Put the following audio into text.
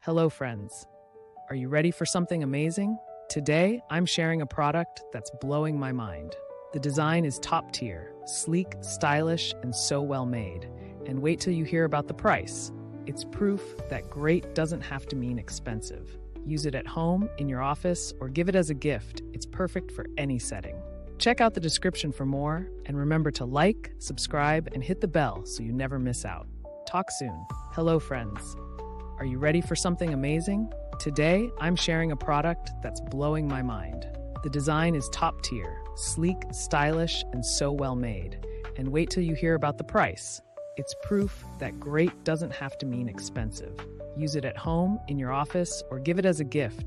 Hello, friends. Are you ready for something amazing? Today, I'm sharing a product that's blowing my mind. The design is top tier, sleek, stylish, and so well made. And wait till you hear about the price. It's proof that great doesn't have to mean expensive. Use it at home, in your office, or give it as a gift. It's perfect for any setting. Check out the description for more, and remember to like, subscribe, and hit the bell so you never miss out. Talk soon. Hello, friends. Are you ready for something amazing? Today, I'm sharing a product that's blowing my mind. The design is top tier, sleek, stylish, and so well made. And wait till you hear about the price. It's proof that great doesn't have to mean expensive. Use it at home, in your office, or give it as a gift.